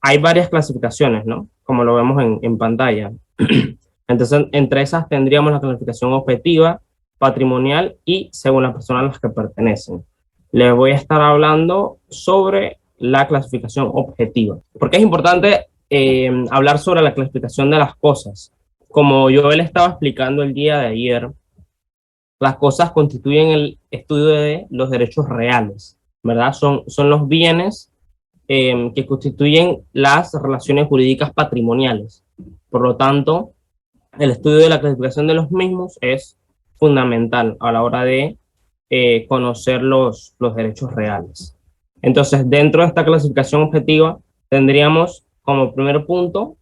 hay varias clasificaciones, ¿no? Como lo vemos en pantalla. Entonces, entre esas tendríamos la clasificación objetiva, patrimonial y según las personas a las que pertenecen. Les voy a estar hablando sobre la clasificación objetiva. Porque es importante hablar sobre la clasificación de las cosas. Como yo les estaba explicando el día de ayer, las cosas constituyen el estudio de los derechos reales, ¿verdad? Son los bienes que constituyen las relaciones jurídicas patrimoniales. Por lo tanto, el estudio de la clasificación de los mismos es fundamental a la hora de conocer los derechos reales. Entonces, dentro de esta clasificación objetiva, tendríamos como primer punto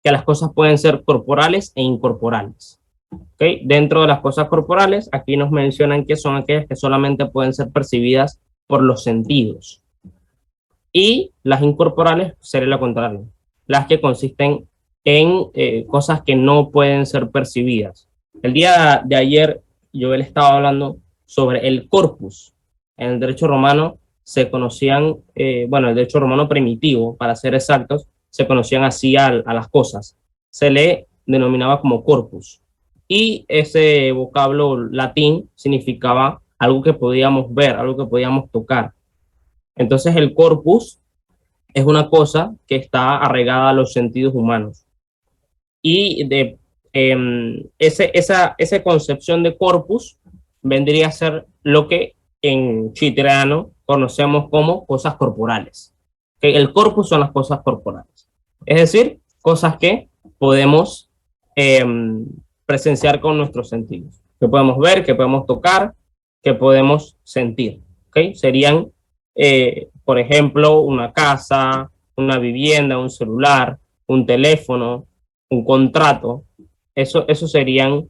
que las cosas pueden ser corporales e incorporales. ¿Okay? Dentro de las cosas corporales, aquí nos mencionan que son aquellas que solamente pueden ser percibidas por los sentidos. Y las incorporales sería lo contrario, las que consisten en cosas que no pueden ser percibidas. El día de ayer yo le estaba hablando sobre el corpus. En el derecho romano se conocían, bueno, el derecho romano primitivo, para ser exactos, se conocían así a las cosas. Se le denominaba como corpus. Y ese vocablo latín significaba algo que podíamos ver, algo que podíamos tocar. Entonces el corpus es una cosa que está arraigada a los sentidos humanos. Y esa concepción de corpus vendría a ser lo que en chitreano conocemos como cosas corporales. ¿Okay? El corpus son las cosas corporales. Es decir, cosas que podemos presenciar con nuestros sentidos. Que podemos ver, que podemos tocar, que podemos sentir. ¿Okay? Serían, por ejemplo, una casa, una vivienda, un celular, un teléfono, un contrato. Eso serían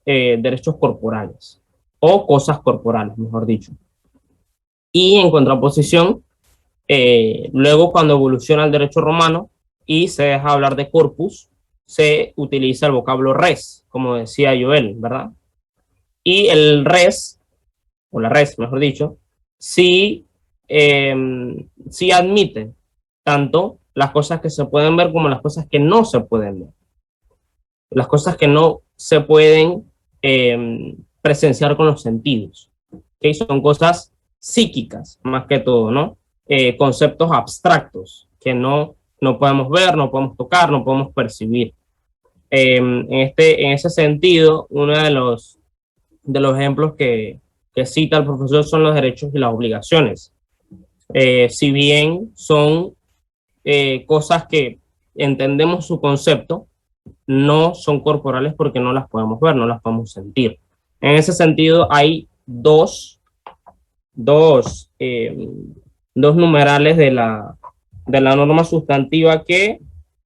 derechos corporales o cosas corporales, mejor dicho. Y en contraposición, luego cuando evoluciona el derecho romano y se deja hablar de corpus, se utiliza el vocablo res, como decía Joel, ¿verdad? Y el res, o la res, mejor dicho, sí, sí admite tanto las cosas que se pueden ver como las cosas que no se pueden ver. Las cosas que no se pueden presenciar con los sentidos. ¿Okay? Son cosas psíquicas, más que todo, ¿no? Conceptos abstractos que no podemos ver, no podemos tocar, no podemos percibir. En ese sentido, uno de los ejemplos que cita el profesor son los derechos y las obligaciones. Si bien son cosas que entendemos su concepto, no son corporales porque no las podemos ver, no las podemos sentir. En ese sentido, hay dos numerales de la norma sustantiva que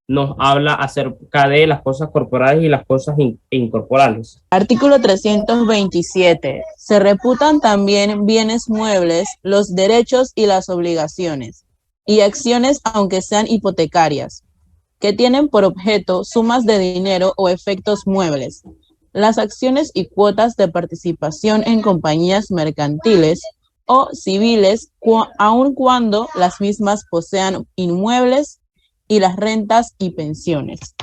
nos habla acerca de las cosas corporales y las cosas incorporales. Artículo 327. Se reputan también bienes muebles los derechos y las obligaciones y acciones, aunque sean hipotecarias, que tienen por objeto sumas de dinero o efectos muebles, las acciones y cuotas de participación en compañías mercantiles o civiles, aun cuando las mismas posean inmuebles, y las rentas y pensiones.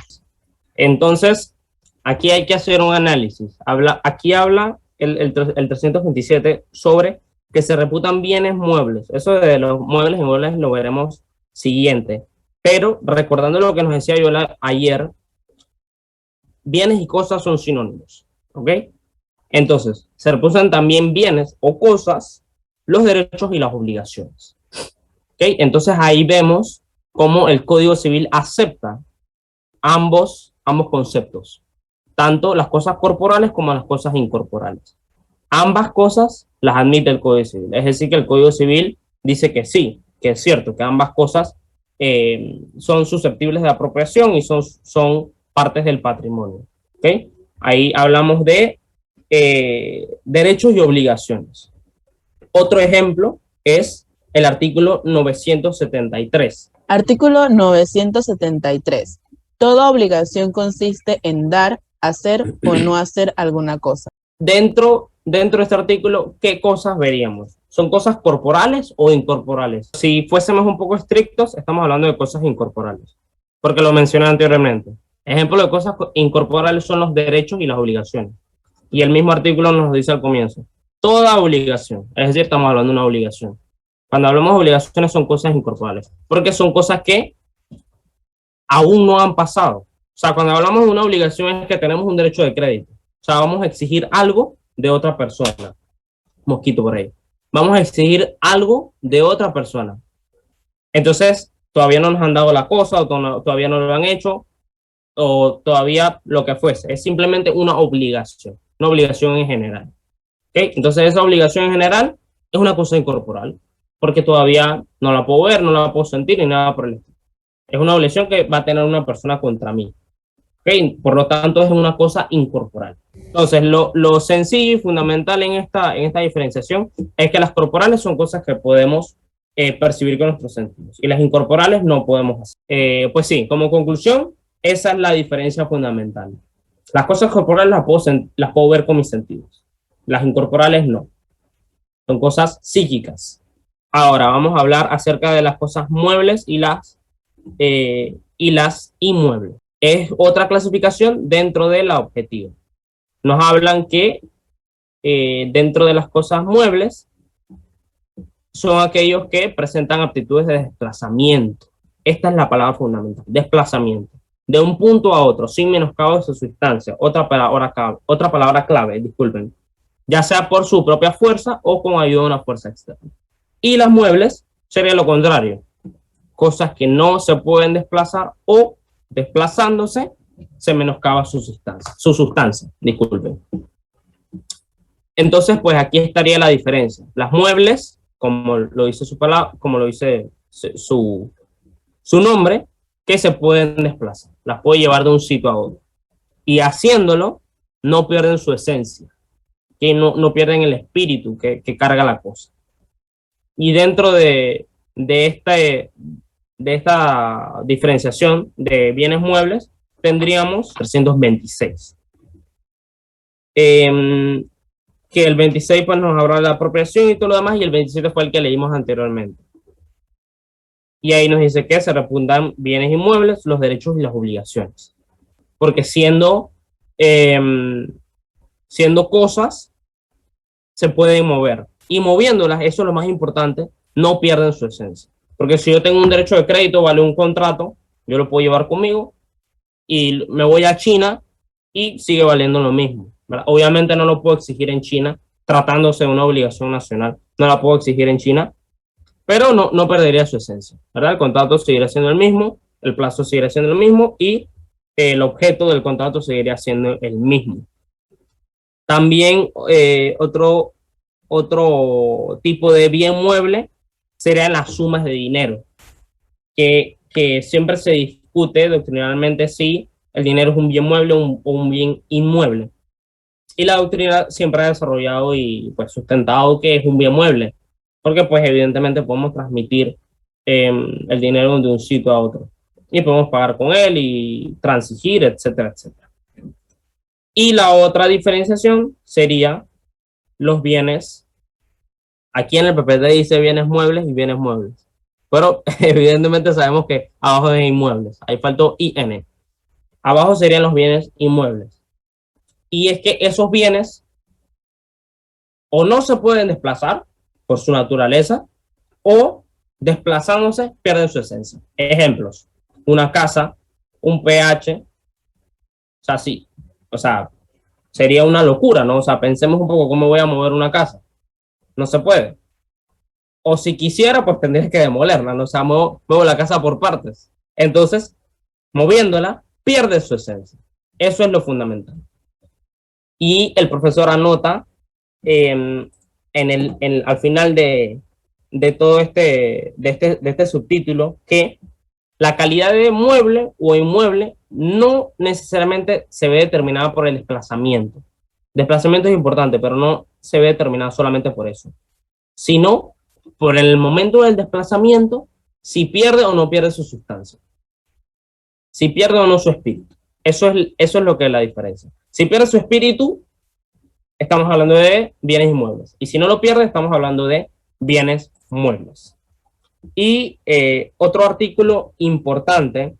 Entonces, aquí hay que hacer un análisis. Aquí habla el 327 sobre que se reputan bienes muebles. Eso de los muebles y inmuebles lo veremos siguiente. Pero recordando lo que nos decía yo ayer, bienes y cosas son sinónimos. ¿Ok? Entonces, se reputan también bienes o cosas, los derechos y las obligaciones. ¿Ok? Entonces ahí vemos cómo el Código Civil acepta ambos conceptos, tanto las cosas corporales como las cosas incorporales. Ambas cosas las admite el Código Civil. Es decir, que el Código Civil dice que sí, que es cierto, que ambas cosas son susceptibles de apropiación y son partes del patrimonio. ¿Okay? Ahí hablamos de derechos y obligaciones. Otro ejemplo es el artículo 973. Artículo 973. Toda obligación consiste en dar, hacer o no hacer alguna cosa. Dentro de este artículo, ¿qué cosas veríamos? ¿Son cosas corporales o incorporales? Si fuésemos un poco estrictos, estamos hablando de cosas incorporales, porque lo mencioné anteriormente. Ejemplo de cosas incorporales son los derechos y las obligaciones. Y el mismo artículo nos dice al comienzo, toda obligación, es decir, estamos hablando de una obligación. Cuando hablamos de obligaciones son cosas incorporables, porque son cosas que aún no han pasado. O sea, cuando hablamos de una obligación es que tenemos un derecho de crédito. O sea, vamos a exigir algo de otra persona. Mosquito por ahí. Vamos a exigir algo de otra persona. Entonces, todavía no nos han dado la cosa, o todavía no lo han hecho, o todavía lo que fuese. Es simplemente una obligación en general. ¿Okay? Entonces, esa obligación en general es una cosa incorporal, porque todavía no la puedo ver, no la puedo sentir, ni nada por el estilo. Es una obligación que va a tener una persona contra mí. ¿Okay? Por lo tanto, es una cosa incorporal. Entonces, lo sencillo y fundamental en esta diferenciación es que las corporales son cosas que podemos percibir con nuestros sentidos y las incorporales no podemos hacer. Pues sí, como conclusión, esa es la diferencia fundamental. Las cosas corporales las puedo ver con mis sentidos. Las incorporales no. Son cosas psíquicas. Ahora vamos a hablar acerca de las cosas muebles y las inmuebles. Es otra clasificación dentro de la objetiva. Nos hablan que dentro de las cosas muebles son aquellos que presentan aptitudes de desplazamiento. Esta es la palabra fundamental, desplazamiento. De un punto a otro, sin menoscabo de su sustancia. Otra palabra clave, disculpen. Ya sea por su propia fuerza o con ayuda de una fuerza externa. Y las muebles sería lo contrario. Cosas que no se pueden desplazar o desplazándose se menoscaba su sustancia, disculpen. Entonces, pues aquí estaría la diferencia. Las muebles, como lo dice su palabra, como lo dice su nombre, que se pueden desplazar, las puede llevar de un sitio a otro. Y haciéndolo, no pierden su esencia, que no pierden el espíritu que carga la cosa. Y dentro de esta diferenciación de bienes muebles, tendríamos 326. Que el 26 pues, nos habla de la apropiación y todo lo demás, y el 27 fue el que leímos anteriormente. Y ahí nos dice que se refundan bienes inmuebles, los derechos y las obligaciones. Porque siendo cosas, se pueden mover. Y moviéndolas, eso es lo más importante, no pierden su esencia. Porque si yo tengo un derecho de crédito, vale un contrato, yo lo puedo llevar conmigo y me voy a China y sigue valiendo lo mismo, ¿verdad? Obviamente no lo puedo exigir en China, tratándose de una obligación nacional, no la puedo exigir en China, pero no perdería su esencia, ¿verdad? El contrato seguirá siendo el mismo, el plazo seguirá siendo el mismo y el objeto del contrato seguiría siendo el mismo. También otro tipo de bien mueble serían las sumas de dinero, que siempre se discute doctrinalmente si el dinero es un bien mueble o un bien inmueble. Y la doctrina siempre ha desarrollado y pues sustentado que es un bien mueble, porque pues evidentemente podemos transmitir el dinero de un sitio a otro y podemos pagar con él y transigir, etcétera, etcétera. Y la otra diferenciación sería los bienes. Aquí en el PPT dice bienes muebles y bienes muebles, pero evidentemente sabemos que abajo es inmuebles, ahí faltó IN. Abajo serían los bienes inmuebles. Y es que esos bienes o no se pueden desplazar por su naturaleza o desplazándose pierden su esencia. Ejemplos, una casa, un PH, o sea, sí, o sea, sería una locura, ¿no? O sea, pensemos un poco cómo voy a mover una casa. No se puede. O si quisiera, pues tendría que demolerla, ¿no? O sea, muevo la casa por partes. Entonces, moviéndola, pierde su esencia. Eso es lo fundamental. Y el profesor anota al final de todo de este subtítulo que la calidad de mueble o inmueble no necesariamente se ve determinada por el desplazamiento. Desplazamiento es importante, pero no se ve determinada solamente por eso, sino por el momento del desplazamiento, si pierde o no pierde su sustancia, si pierde o no su espíritu. Eso es lo que es la diferencia. Si pierde su espíritu, estamos hablando de bienes inmuebles. Y si no lo pierde, estamos hablando de bienes muebles. Y otro artículo importante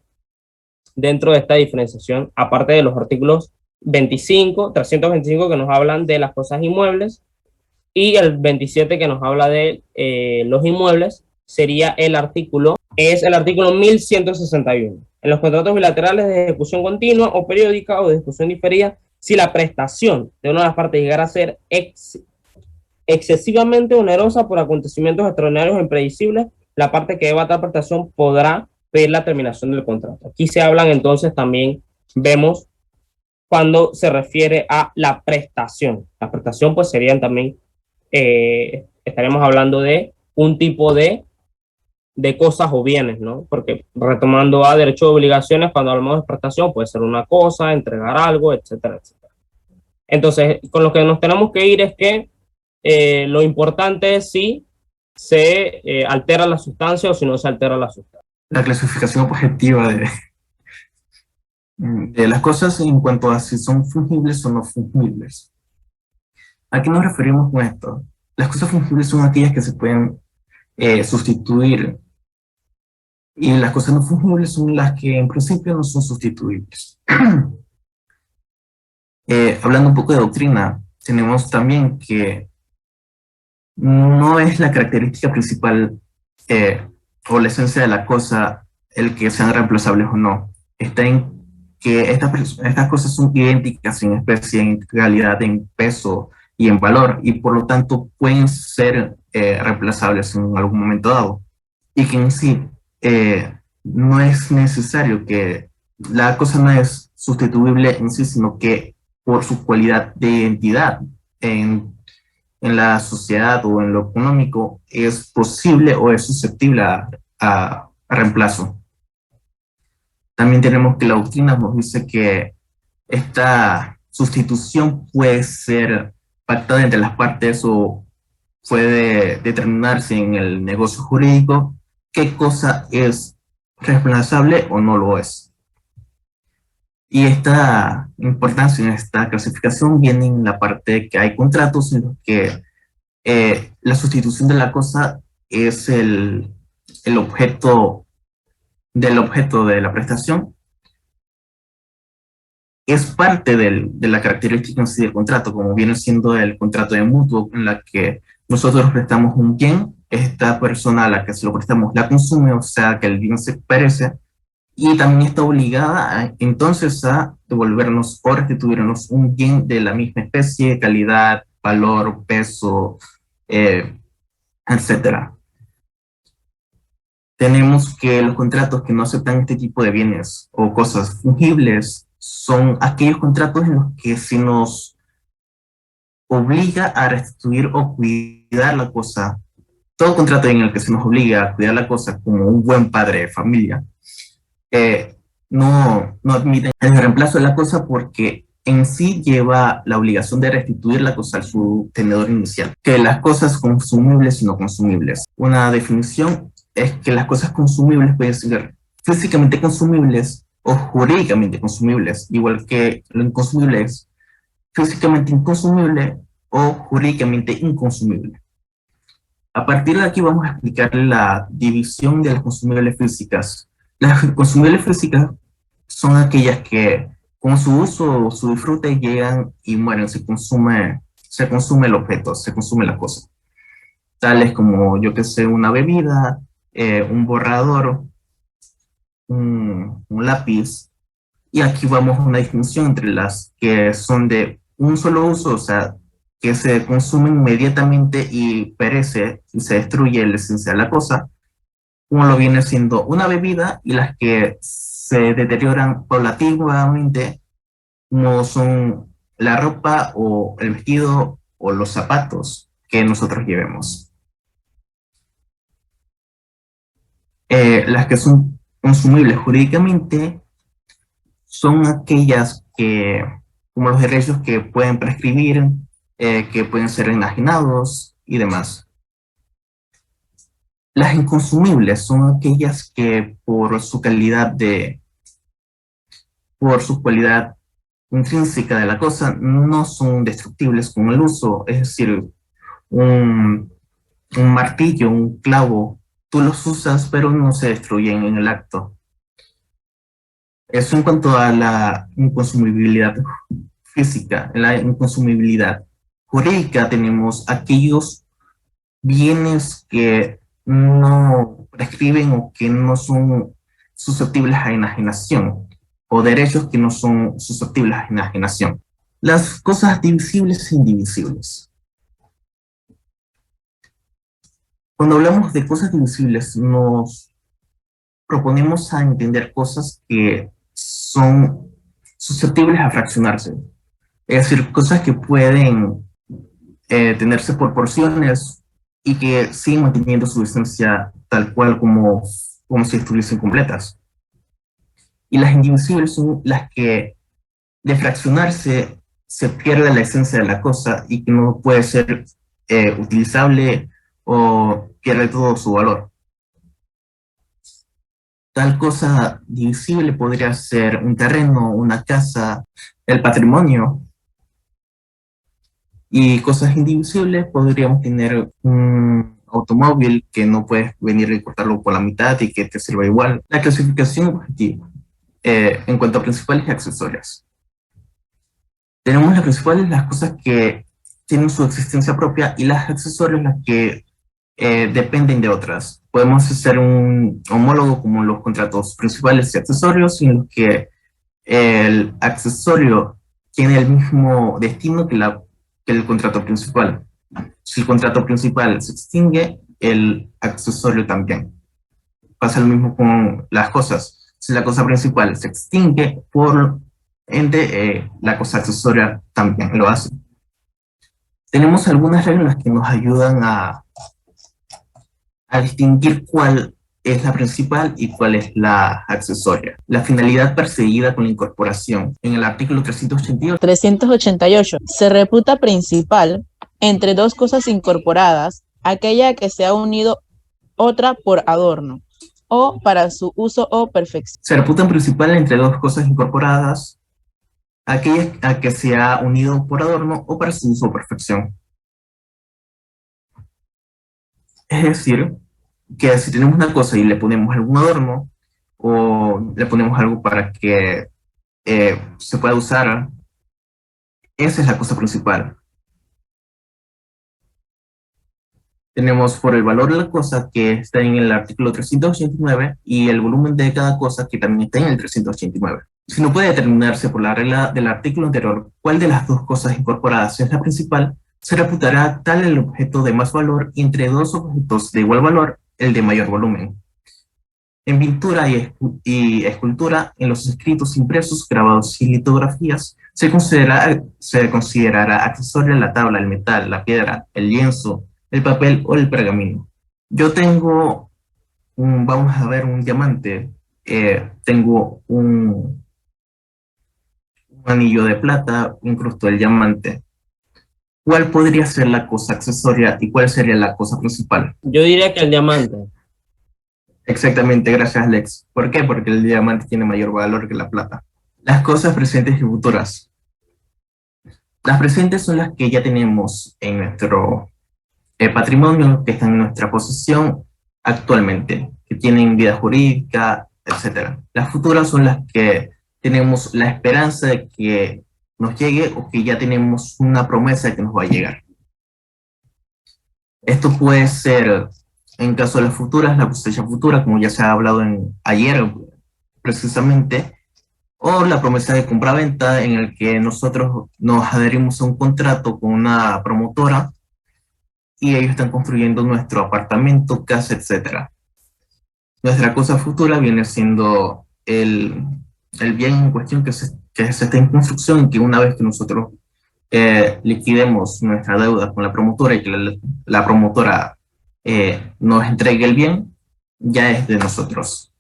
dentro de esta diferenciación, aparte de los artículos 325 que nos hablan de las cosas inmuebles, y el 27 que nos habla de los inmuebles, sería el artículo 1161. En los contratos bilaterales de ejecución continua o periódica o de ejecución diferida, si la prestación de una de las partes llegara a ser excesivamente onerosa por acontecimientos extraordinarios e impredecibles, la parte que deba tal prestación podrá pedir la terminación del contrato. Aquí se hablan entonces también, vemos cuando se refiere a la prestación. La prestación pues serían también, estaremos hablando de un tipo de cosas o bienes, ¿no? Porque retomando a derecho de obligaciones, cuando hablamos de prestación puede ser una cosa, entregar algo, etcétera, etcétera. Entonces, con lo que nos tenemos que ir es que lo importante es si se altera la sustancia o si no se altera la sustancia. La clasificación objetiva de las cosas en cuanto a si son fungibles o no fungibles. ¿A qué nos referimos con esto? Las cosas fungibles son aquellas que se pueden sustituir, y las cosas no fungibles son las que en principio no son sustituibles. Hablando un poco de doctrina, tenemos también que no es la característica principal o la esencia de la cosa el que sean reemplazables o no. Está en que estas cosas son idénticas en especie, en calidad, en peso y en valor, y por lo tanto pueden ser reemplazables en algún momento dado. Y que en sí no es necesario que la cosa no es sustituible en sí, sino que por su cualidad de identidad en la sociedad o en lo económico es posible o es susceptible a reemplazo. También tenemos que la doctrina nos dice que esta sustitución puede ser pactada entre las partes o puede determinarse en el negocio jurídico qué cosa es reemplazable o no lo es. Y esta importancia en esta clasificación viene en la parte de que hay contratos en los que la sustitución de la cosa es el objeto de la prestación, es parte de la característica en sí del contrato, como viene siendo el contrato de mutuo, en la que nosotros prestamos un bien, esta persona a la que se lo prestamos la consume, o sea que el bien se perece, y también está obligada entonces a devolvernos o restituirnos un bien de la misma especie, calidad, valor, peso, etcétera. Tenemos que los contratos que no aceptan este tipo de bienes o cosas fungibles son aquellos contratos en los que se nos obliga a restituir o cuidar la cosa. Todo contrato en el que se nos obliga a cuidar la cosa como un buen padre de familia no admiten el reemplazo de la cosa, porque en sí lleva la obligación de restituir la cosa a su tenedor inicial. Que las cosas consumibles y no consumibles. Una definición es que las cosas consumibles pueden ser físicamente consumibles o jurídicamente consumibles, igual que lo inconsumible es físicamente inconsumible o jurídicamente inconsumible. A partir de aquí vamos a explicar la división de las consumibles físicas. Las consumibles físicas son aquellas que con su uso o su disfrute llegan y mueren, se consume el objeto, se consume la cosa. Tales como, yo que sé, una bebida, un borrador, un lápiz. Y aquí vamos a una distinción entre las que son de un solo uso, o sea, que se consumen inmediatamente y perece y se destruye la esencia de la cosa, como lo viene siendo una bebida, y las que se deterioran paulatinamente, como son la ropa o el vestido o los zapatos que nosotros llevemos. Las que son consumibles jurídicamente son aquellas que, como los derechos que pueden prescribir, que pueden ser enajenados y demás. Las inconsumibles son aquellas que por su cualidad intrínseca de la cosa no son destructibles con el uso, es decir, un un martillo, un clavo, tú los usas pero no se destruyen en el acto. Eso en cuanto a la inconsumibilidad física. En la inconsumibilidad jurídica tenemos aquellos bienes que no prescriben o que no son susceptibles a enajenación, o derechos que no son susceptibles a enajenación. Las cosas divisibles e indivisibles. Cuando hablamos de cosas divisibles, nos proponemos a entender cosas que son susceptibles a fraccionarse. Es decir, cosas que pueden tenerse por porciones y que siguen manteniendo su esencia tal cual como si estuviesen completas. Y las indivisibles son las que de fraccionarse se pierde la esencia de la cosa y que no puede ser utilizable o pierde todo su valor. Tal cosa divisible podría ser un terreno, una casa, el patrimonio. Y cosas indivisibles podríamos tener un automóvil que no puedes venir y cortarlo por la mitad y que te sirva igual. La clasificación objetiva en cuanto a principales y accesorias. Tenemos las principales, las cosas que tienen su existencia propia, y las accesorias, las que dependen de otras. Podemos hacer un homólogo como los contratos principales y accesorios, en los que el accesorio tiene el mismo destino que el contrato principal. Si el contrato principal se extingue, el accesorio también. Pasa lo mismo con las cosas. Si la cosa principal se extingue, por ende, la cosa accesoria también lo hace. Tenemos algunas reglas que nos ayudan a distinguir cuál es la principal y cuál es la accesoria. La finalidad perseguida con la incorporación. En el artículo 388 se reputa principal entre dos cosas incorporadas aquella que se ha unido otra por adorno o para su uso o perfección. Se reputan principal entre dos cosas incorporadas aquella a que se ha unido por adorno o para su uso o perfección. Es decir, que si tenemos una cosa y le ponemos algún adorno o le ponemos algo para que se pueda usar, esa es la cosa principal. Tenemos por el valor de la cosa, que está en el artículo 389, y el volumen de cada cosa, que también está en el 389. Si no puede determinarse por la regla del artículo anterior cuál de las dos cosas incorporadas es la principal, se reputará tal el objeto de más valor, y entre dos objetos de igual valor, el de mayor volumen. En pintura y escultura, en los escritos impresos, grabados y litografías, se considerará accesoria la tabla, el metal, la piedra, el lienzo, el papel o el pergamino. Yo tengo vamos a ver, un diamante. Tengo un anillo de plata, incrusto el diamante. ¿Cuál podría ser la cosa accesoria y cuál sería la cosa principal? Yo diría que el diamante. Exactamente, gracias Alex. ¿Por qué? Porque el diamante tiene mayor valor que la plata. Las cosas presentes y futuras. Las presentes son las que ya tenemos en nuestro patrimonio, que están en nuestra posesión actualmente, que tienen vida jurídica, etc. Las futuras son las que tenemos la esperanza de que nos llegue o que ya tenemos una promesa de que nos va a llegar. Esto puede ser, en caso de las futuras, la cosecha futura, como ya se ha hablado ayer precisamente, o la promesa de compra-venta, en el que nosotros nos adherimos a un contrato con una promotora y ellos están construyendo nuestro apartamento, casa, etc. Nuestra cosa futura viene siendo el bien en cuestión que se está en construcción, y que una vez que nosotros liquidemos nuestra deuda con la promotora y que la promotora nos entregue el bien, ya es de nosotros.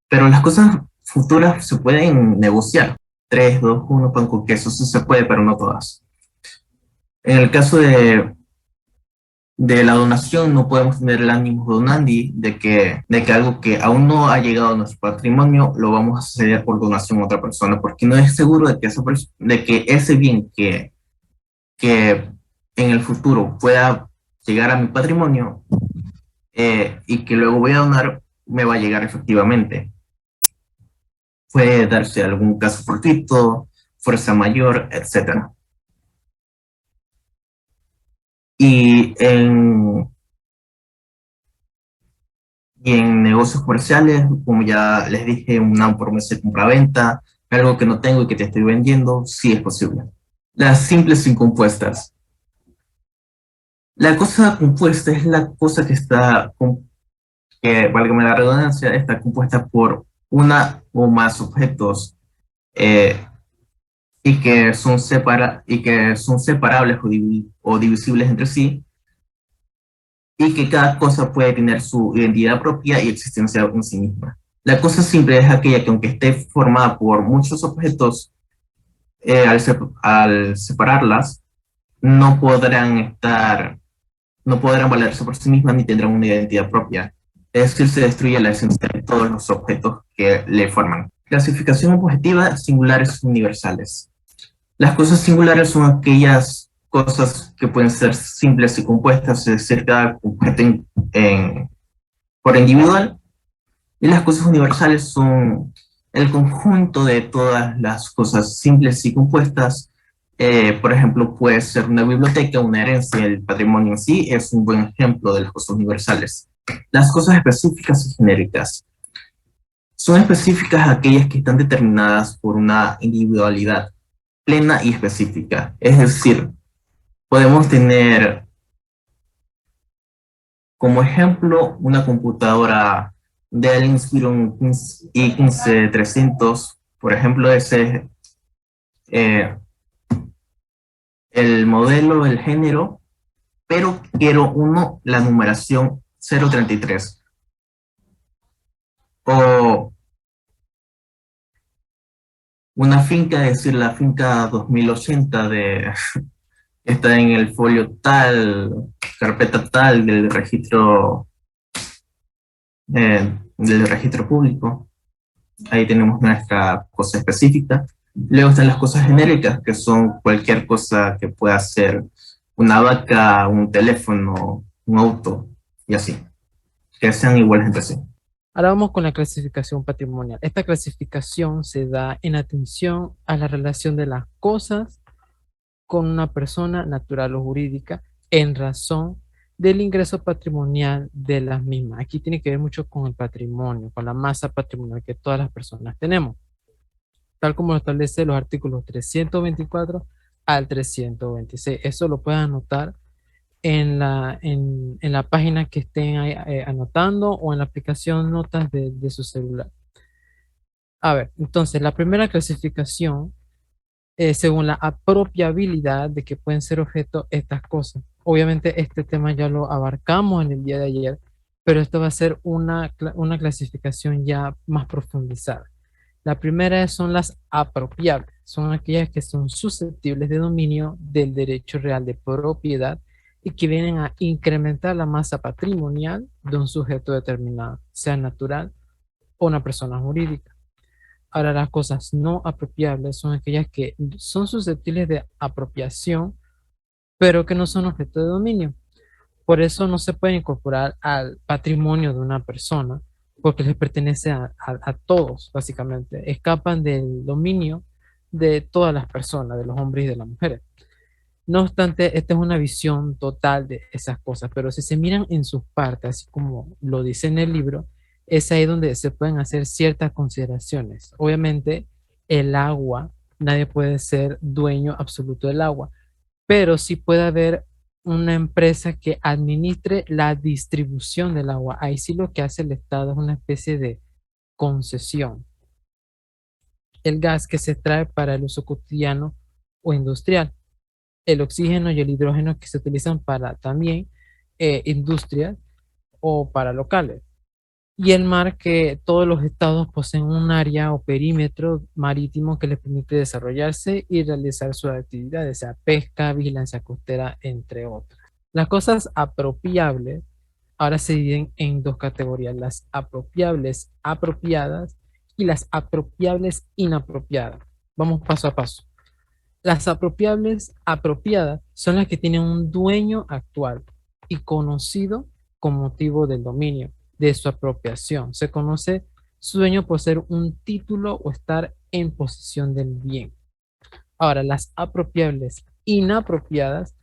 Pero las cosas futuras se pueden negociar. 3, 2, 1, pan con queso, eso se puede, pero no todas. En el caso de la donación, no podemos tener el ánimo donandi de que algo que aún no ha llegado a nuestro patrimonio lo vamos a ceder por donación a otra persona, porque no es seguro de que ese bien que en el futuro pueda llegar a mi patrimonio y que luego voy a donar, me va a llegar efectivamente. Puede darse algún caso fortuito, fuerza mayor, etc. Y en negocios comerciales, como ya les dije, una promesa de compra-venta, algo que no tengo y que te estoy vendiendo, sí es posible. Las simples incompuestas. La cosa compuesta es la cosa que está, que válgame la redundancia, está compuesta por una o más objetos eh, y que son separables o divisibles entre sí, y que cada cosa puede tener su identidad propia y existencia en sí misma. La cosa simple es aquella que, aunque esté formada por muchos objetos, al separarlas, no no podrán valerse por sí mismas ni tendrán una identidad propia. Es decir, se destruye la esencia de todos los objetos que le forman. Clasificación objetiva, singulares universales. Las cosas singulares son aquellas cosas que pueden ser simples y compuestas, es decir, cada objeto por individual, y las cosas universales son el conjunto de todas las cosas simples y compuestas. Por ejemplo, puede ser una biblioteca, una herencia, el patrimonio en sí es un buen ejemplo de las cosas universales. Las cosas específicas y genéricas. Son específicas aquellas que están determinadas por una individualidad plena y específica. Es decir, podemos tener como ejemplo una computadora Dell Inspiron i15300, por ejemplo, ese es el modelo, el género, pero quiero la numeración 033. O una finca, es decir, la finca 2080 está en el folio tal, carpeta tal del registro público. Ahí tenemos nuestra cosa específica. Luego están las cosas genéricas, que son cualquier cosa que pueda ser una vaca, un teléfono, un auto, y así, que sean iguales entre sí. Ahora vamos con la clasificación patrimonial. Esta clasificación se da en atención a la relación de las cosas con una persona natural o jurídica en razón del ingreso patrimonial de las mismas. Aquí tiene que ver mucho con el patrimonio, con la masa patrimonial que todas las personas tenemos, tal como lo establece los artículos 324 al 326. Eso lo pueden anotar en la página que estén ahí, anotando, o en la aplicación Notas de su celular. A ver, entonces la primera clasificación, según la apropiabilidad de que pueden ser objeto estas cosas. Obviamente este tema ya lo abarcamos en el día de ayer, pero esto va a ser una clasificación ya más profundizada. La primera son las apropiables, son aquellas que son susceptibles de dominio del derecho real de propiedad y que vienen a incrementar la masa patrimonial de un sujeto determinado, sea natural o una persona jurídica. Ahora, las cosas no apropiables son aquellas que son susceptibles de apropiación, pero que no son objeto de dominio. Por eso no se puede incorporar al patrimonio de una persona, porque les pertenece a todos, básicamente. Escapan del dominio de todas las personas, de los hombres y de las mujeres. No obstante, esta es una visión total de esas cosas, pero si se miran en sus partes, así como lo dice en el libro, es ahí donde se pueden hacer ciertas consideraciones. Obviamente, el agua, nadie puede ser dueño absoluto del agua, pero sí puede haber una empresa que administre la distribución del agua. Ahí sí lo que hace el Estado es una especie de concesión. El gas que se extrae para el uso cotidiano o industrial, el oxígeno y el hidrógeno que se utilizan para también industrias o para locales. Y el mar, que todos los estados poseen un área o perímetro marítimo que les permite desarrollarse y realizar sus actividades, sea pesca, vigilancia costera, entre otras. Las cosas apropiables ahora se dividen en dos categorías: las apropiables apropiadas y las apropiables inapropiadas. Vamos paso a paso. Las apropiables apropiadas son las que tienen un dueño actual, y conocido con motivo del dominio, de su apropiación. Se conoce su dueño por ser un título o estar en posesión del bien. Ahora, las apropiables inapropiadas,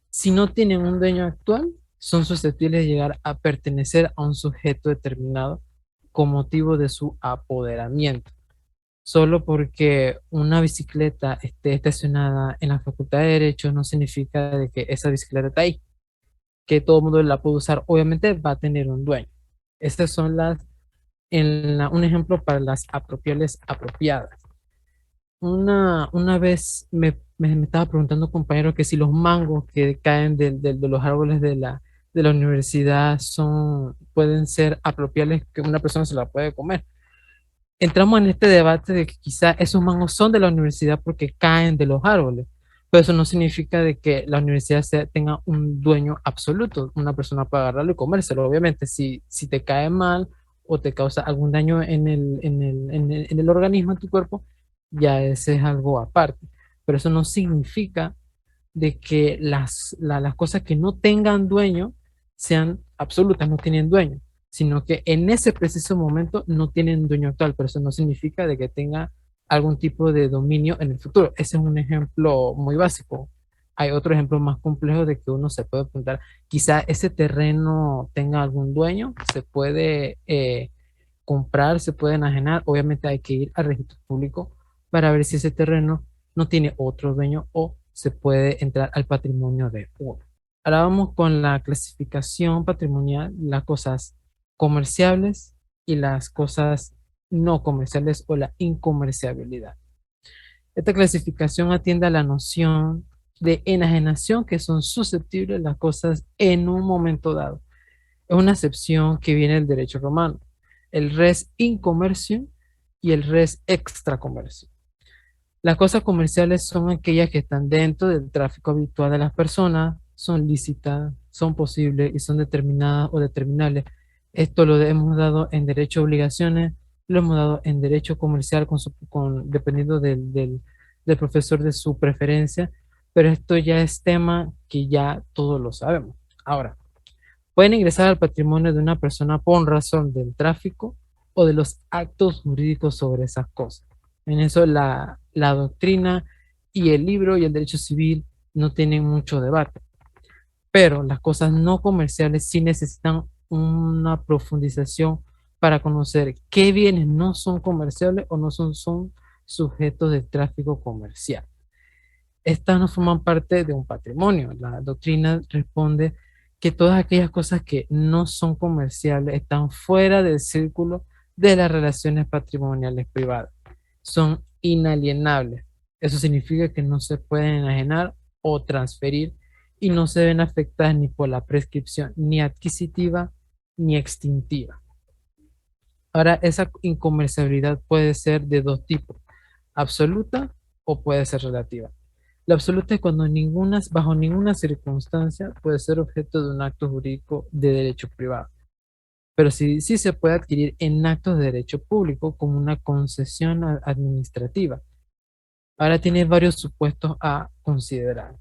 si no tienen un dueño actual, son susceptibles de llegar a pertenecer a un sujeto determinado con motivo de su apoderamiento. Solo porque una bicicleta esté estacionada en la Facultad de Derecho no significa de que esa bicicleta está ahí, que todo el mundo la puede usar. Obviamente va a tener un dueño. Estas son un ejemplo para las apropiables apropiadas. Una vez me estaba preguntando un compañero que si los mangos que caen de los árboles de la universidad pueden ser apropiables, que una persona se la puede comer. Entramos en este debate de que quizá esos mangos son de la universidad porque caen de los árboles, pero eso no significa de que la universidad tenga un dueño absoluto. Una persona puede agarrarlo y comérselo. Obviamente, si te cae mal o te causa algún daño en el organismo, en tu cuerpo, ya ese es algo aparte. Pero eso no significa de que las cosas que no tengan dueño sean absolutas, no tienen dueño, sino que en ese preciso momento no tienen dueño actual, pero eso no significa de que tenga algún tipo de dominio en el futuro. Ese es un ejemplo muy básico. Hay otro ejemplo más complejo de que uno se puede preguntar, quizá ese terreno tenga algún dueño, se puede comprar, se puede enajenar. Obviamente hay que ir al registro público para ver si ese terreno no tiene otro dueño o se puede entrar al patrimonio de uno. Ahora vamos con la clasificación patrimonial, las cosas comerciables y las cosas no comerciales o la incomerciabilidad. Esta clasificación atiende a la noción de enajenación que son susceptibles las cosas en un momento dado. Es una excepción que viene del derecho romano, el res in commercium y el res extra commercium. Las cosas comerciales son aquellas que están dentro del tráfico habitual de las personas, son lícitas, son posibles y son determinadas o determinables. Esto lo hemos dado en derecho a obligaciones, lo hemos dado en derecho comercial dependiendo del profesor de su preferencia, pero esto ya es tema que ya todos lo sabemos. Ahora, pueden ingresar al patrimonio de una persona por razón del tráfico o de los actos jurídicos sobre esas cosas. En eso la doctrina y el libro y el derecho civil no tienen mucho debate. Pero las cosas no comerciales sí necesitan una profundización para conocer qué bienes no son comerciales o no son sujetos de tráfico comercial. Estas no forman parte de un patrimonio. La doctrina responde que todas aquellas cosas que no son comerciales están fuera del círculo de las relaciones patrimoniales privadas. Son inalienables. Eso significa que no se pueden enajenar o transferir y no se ven afectadas ni por la prescripción ni adquisitiva ni extintiva. Ahora, esa incomerciabilidad puede ser de dos tipos, absoluta o puede ser relativa. La absoluta es cuando bajo ninguna circunstancia puede ser objeto de un acto jurídico de derecho privado, pero sí se puede adquirir en actos de derecho público como una concesión administrativa. Ahora tiene varios supuestos a considerar.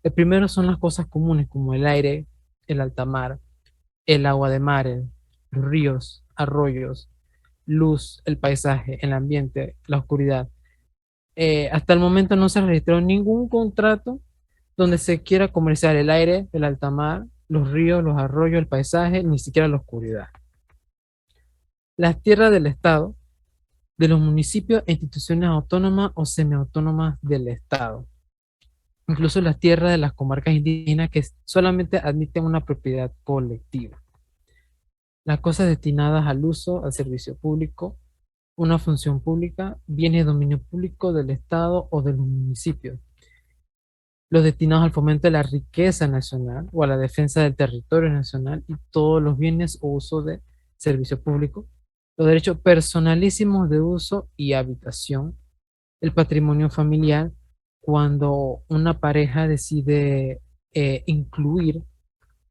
El primero son las cosas comunes como el aire, el alta mar, el agua de mares, los ríos, arroyos, luz, el paisaje, el ambiente, la oscuridad. Hasta el momento no se registró ningún contrato donde se quiera comerciar el aire, el alta mar, los ríos, los arroyos, el paisaje, ni siquiera la oscuridad. Las tierras del Estado, de los municipios e instituciones autónomas o semiautónomas del Estado. Incluso las tierras de las comarcas indígenas que solamente admiten una propiedad colectiva. Las cosas destinadas al uso, al servicio público, una función pública, bienes de dominio público del Estado o de los municipios. Los destinados al fomento de la riqueza nacional o a la defensa del territorio nacional y todos los bienes o uso de servicio público. Los derechos personalísimos de uso y habitación. El patrimonio familiar, cuando una pareja decide incluir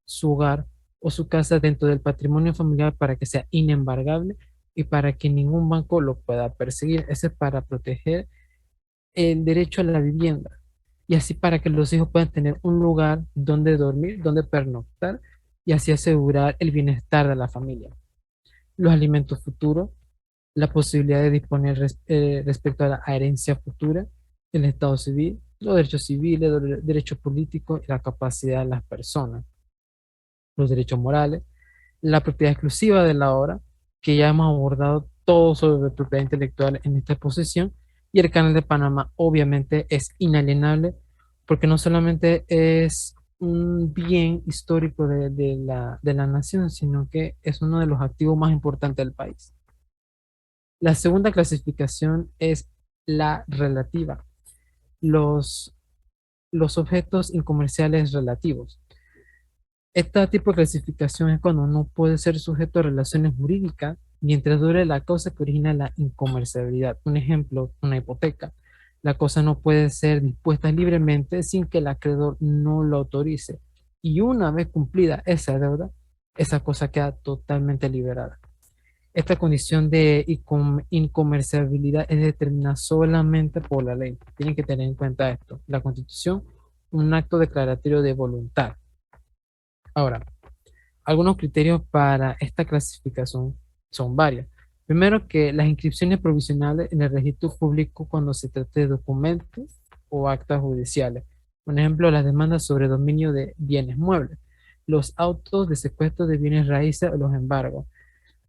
su hogar o su casa dentro del patrimonio familiar para que sea inembargable y para que ningún banco lo pueda perseguir. Ese es para proteger el derecho a la vivienda. y así para que los hijos puedan tener un lugar donde dormir, donde pernoctar y así asegurar el bienestar de la familia. Los alimentos futuros, la posibilidad de disponer respecto a la herencia futura, el estado civil, los derechos civiles, los derechos políticos y la capacidad de las personas, los derechos morales, la propiedad exclusiva de la obra, que ya hemos abordado todo sobre propiedad intelectual en esta exposición, y el Canal de Panamá obviamente es inalienable porque no solamente es un bien histórico de la nación, sino que es uno de los activos más importantes del país. La segunda clasificación es la relativa, los, los objetos incomerciales relativos. Este tipo de clasificación es cuando no puede ser sujeto a relaciones jurídicas mientras dure la causa que origina la incomerciabilidad. Un ejemplo, una hipoteca. La cosa no puede ser dispuesta libremente sin que el acreedor no lo autorice. Y una vez cumplida esa deuda, esa cosa queda totalmente liberada. Esta condición de incomerciabilidad es determinada solamente por la ley. Tienen que tener en cuenta esto. La Constitución, un acto declaratorio de voluntad. Ahora, algunos criterios para esta clasificación son varios. Primero, que las inscripciones provisionales en el registro público cuando se trate de documentos o actas judiciales. Por ejemplo, las demandas sobre dominio de bienes muebles, los autos de secuestro de bienes raíces o los embargos.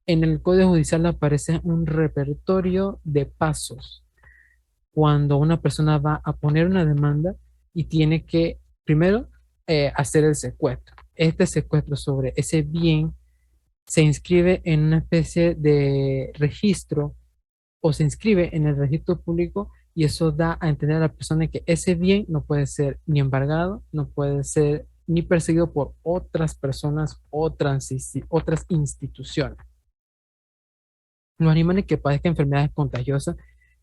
En el Código Judicial aparece un repertorio de pasos cuando una persona va a poner una demanda y tiene que, primero, hacer el secuestro. Este secuestro sobre ese bien se inscribe en una especie de registro o se inscribe en el registro público y eso da a entender a la persona que ese bien no puede ser ni embargado, no puede ser ni perseguido por otras personas, otras instituciones. Los animales que padezcan enfermedades contagiosas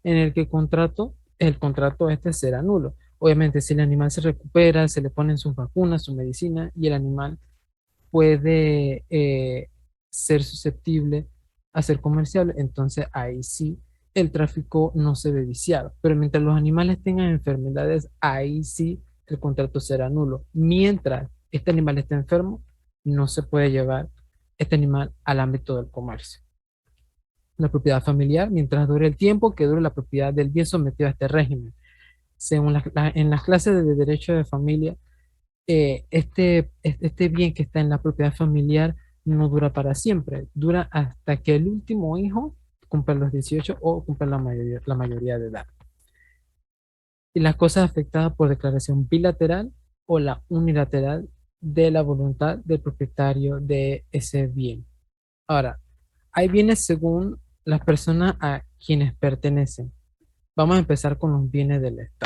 en el que el contrato este será nulo. Obviamente, si el animal se recupera, se le ponen sus vacunas, su medicina y el animal puede ser susceptible a ser comerciable, entonces ahí sí el tráfico no se ve viciado. Pero mientras los animales tengan enfermedades, ahí sí el contrato será nulo. Mientras este animal esté enfermo, no se puede llevar este animal al ámbito del comercio. La propiedad familiar, mientras dure el tiempo que dure la propiedad del bien sometido a este régimen. Según en las clases de derecho de familia, este bien que está en la propiedad familiar no dura para siempre, dura hasta que el último hijo cumpla los 18 o cumpla la mayoría de edad. Y las cosas afectadas por declaración bilateral o la unilateral de la voluntad del propietario de ese bien. Ahora, hay bienes según las personas a quienes pertenecen. Vamos a empezar con los bienes del Estado.